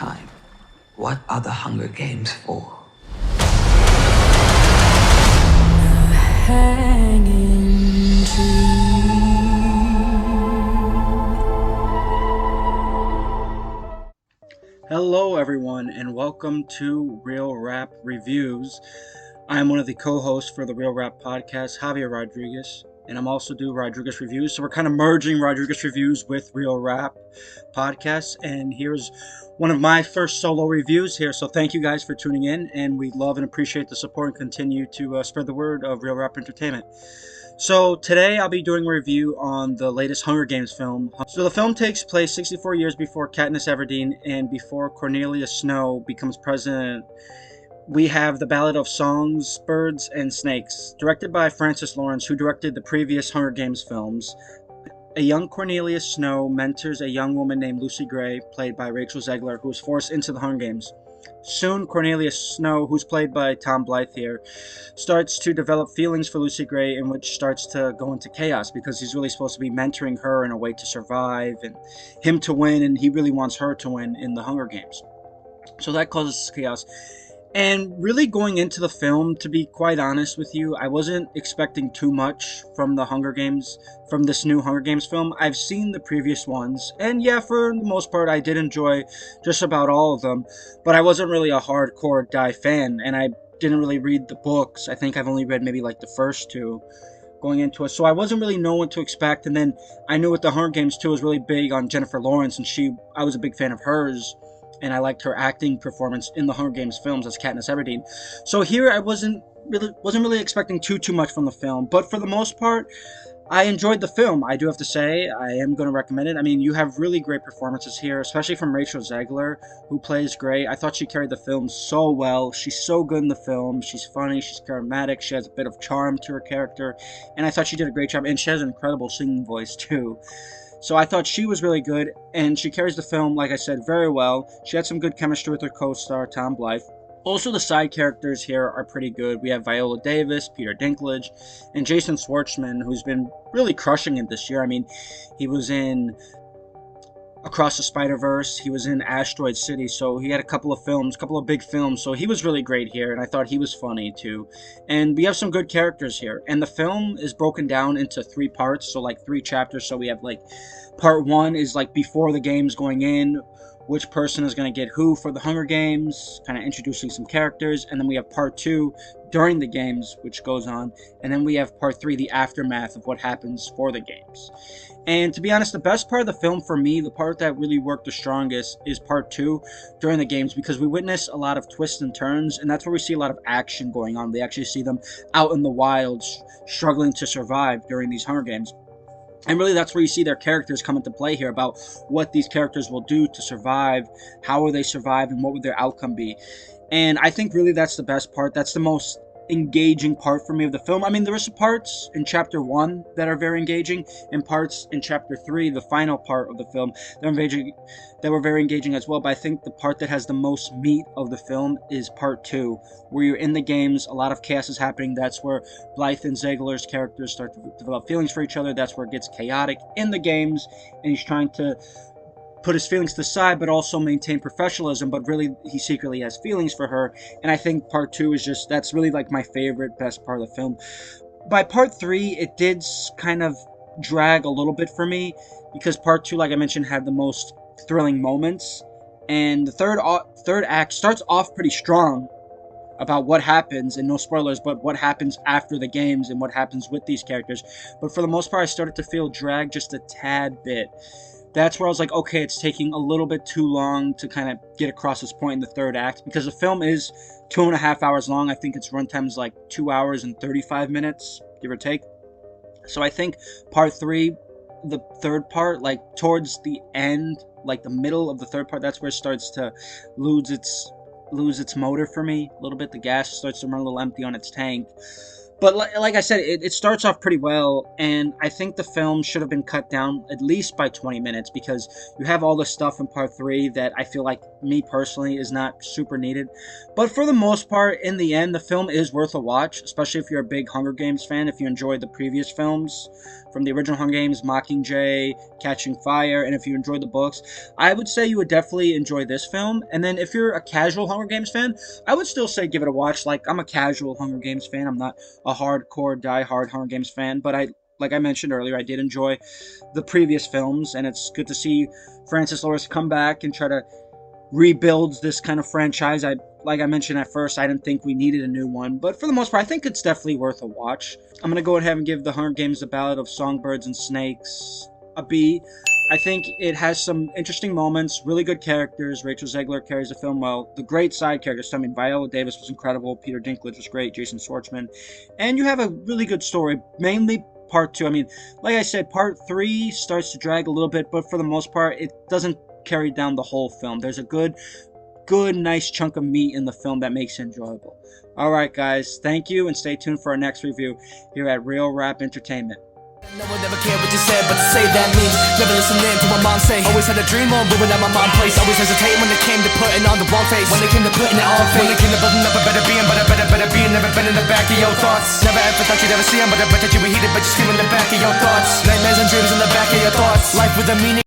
time. What are the Hunger Games for? Hanging tree. Hello everyone and welcome to Real Rap Reviews. I am one of the co-hosts for the Real Rap podcast, Javi Rodriguez, and I'm also do Rodriguez Reviews. So we're kind of merging Rodriguez Reviews with Real Rap podcast, and here's one of my first solo reviews here. So thank you guys for tuning in, and we love and appreciate the support and continue to spread the word of Real Rap Entertainment. So today I'll be doing a review on the latest Hunger Games film. So the film takes place 64 years before Katniss Everdeen and before Cornelia Snow becomes president. We have the Ballad of Songbirds and Snakes, directed by Francis Lawrence, who directed the previous Hunger Games films. A young Cornelia Snow mentors a young woman named Lucy Gray, played by RachelZegler, who is forced into the Hunger Games. Soon, Cornelia Snow, who's played by Tom Blythe here, starts to develop feelings for Lucy Gray, in which starts to go into chaos because he's really supposed to be mentoring her in a way to survive and him to win, and he really wants her to win in the Hunger Games. So that causes chaos. And really going into the film, to be quite honest with you, I wasn't expecting too much from the Hunger Games, from this new Hunger Games film. I've seen the previous ones, and yeah, for the most part, I did enjoy just about all of them, but I wasn't really a hardcore die fan, and I didn't really read the books. I think I've only read maybe like the first two going into it, so I wasn't really know what to expect. And then I knew with the Hunger Games too, was really big on Jennifer Lawrence, and I was a big fan of hers, and I liked her acting performance in the Hunger Games films as Katniss Everdeen. So here I wasn't really expecting too much from the film, but for the most part, I enjoyed the film. I do have to say, I am going to recommend it. I mean, you have really great performances here, especially from RachelZegler, who plays Gray. I thought she carried the film so well. She's so good in the film. She's funny, she's charismatic, she has a bit of charm to her character, and I thought she did a great job, and she has an incredible singing voice too. So I thought she was really good, and she carries the film, like I said, very well. She had some good chemistry with her co-star, Tom Blythe. Also, the side characters here are pretty good. We have Viola Davis, Peter Dinklage, and Jason Schwartzman, who's been really crushing it this year. I mean, he was in Across the Spider-Verse, he was in Asteroid City, so he had a couple of big films, so he was really great here, and I thought he was funny too. And we have some good characters here, and the film is broken down into 3 parts, so like 3 chapters. So we have like part 1 is like before the games going in, which person is going to get who for the Hunger Games, kind of introducing some characters, and then we have part 2 during the games, which goes on, and then we have part 3, the aftermath of what happens for the games. And to be honest, the best part of the film for me, the part that really worked the strongest, is part 2 during the games, because we witness a lot of twists and turns, and that's where we see a lot of action going on. We actually see them out in the wild, struggling to survive during these Hunger Games. And really, that's where you see their characters come into play here, about what these characters will do to survive, how will they survive, and what would their outcome be. And I think really that's the best part. That's the most engaging part for me of the film. I mean, there are some parts in chapter 1 that are very engaging, and parts in chapter 3, the final part of the film, that were very engaging as well. But I think the part that has the most meat of the film is part 2, where you're in the games, a lot of chaos is happening. That's where Blythe and Zegler's characters start to develop feelings for each other. That's where it gets chaotic in the games, and he's trying to put his feelings to the side, but also maintain professionalism, but really he secretly has feelings for her. And I think part 2 is that's really like my favorite, best part of the film. By part 3, it did kind of drag a little bit for me, because part 2, like I mentioned, had the most thrilling moments, and the third act starts off pretty strong about what happens, and no spoilers, but what happens after the games and what happens with these characters. But for the most part, I started to feel dragged just a tad bit. That's where I was like, okay, it's taking a little bit too long to kind of get across this point in the third act, because the film is 2.5 hours long. I think its runtime is like 2 hours and 35 minutes, give or take. So I think part 3, the third part, like towards the end, like the middle of the third part, that's where it starts to lose its motor for me a little bit. The gas starts to run a little empty on its tank. But like I said, it starts off pretty well, and I think the film should have been cut down at least by 20 minutes, because you have all this stuff in part 3 that I feel like, me personally, is not super needed. But for the most part, in the end, the film is worth a watch, especially if you're a big Hunger Games fan, if you enjoyed the previous films from the original Hunger Games, Mockingjay, Catching Fire, and if you enjoyed the books, I would say you would definitely enjoy this film. And then if you're a casual Hunger Games fan, I would still say give it a watch. Like, I'm a casual Hunger Games fan. I'm not a hardcore, die-hard Hunger Games fan, but like I mentioned earlier, I did enjoy the previous films, and it's good to see Francis Lawrence come back and try to rebuild this kind of franchise. Like I mentioned at first, I didn't think we needed a new one, but for the most part, I think it's definitely worth a watch. I'm going to go ahead and give The Hunger Games: The Ballad of Songbirds and Snakes a B. I think it has some interesting moments, really good characters. RachelZegler carries the film well. The great side characters, I mean, Viola Davis was incredible, Peter Dinklage was great, Jason Schwartzman, and you have a really good story, mainly part 2. I mean, like I said, part 3 starts to drag a little bit, but for the most part, it doesn't carry down the whole film. There's a good, nice chunk of meat in the film that makes it enjoyable. Alright guys, thank you, and stay tuned for our next review here at Real Rap Entertainment. No one ever cared what you said, but to say that means never listening to what mom say. Always had a dream on living at my mom's place. Always hesitate when it came to putting on the wrong face. When it came to putting it on face. When it came to building up a better being, but a better being never been in the back of your thoughts. Never ever thought you'd ever see them, but I bet that you were heated, but you still in the back of your thoughts. Nightmares and dreams in the back of your thoughts. Life with a meaning.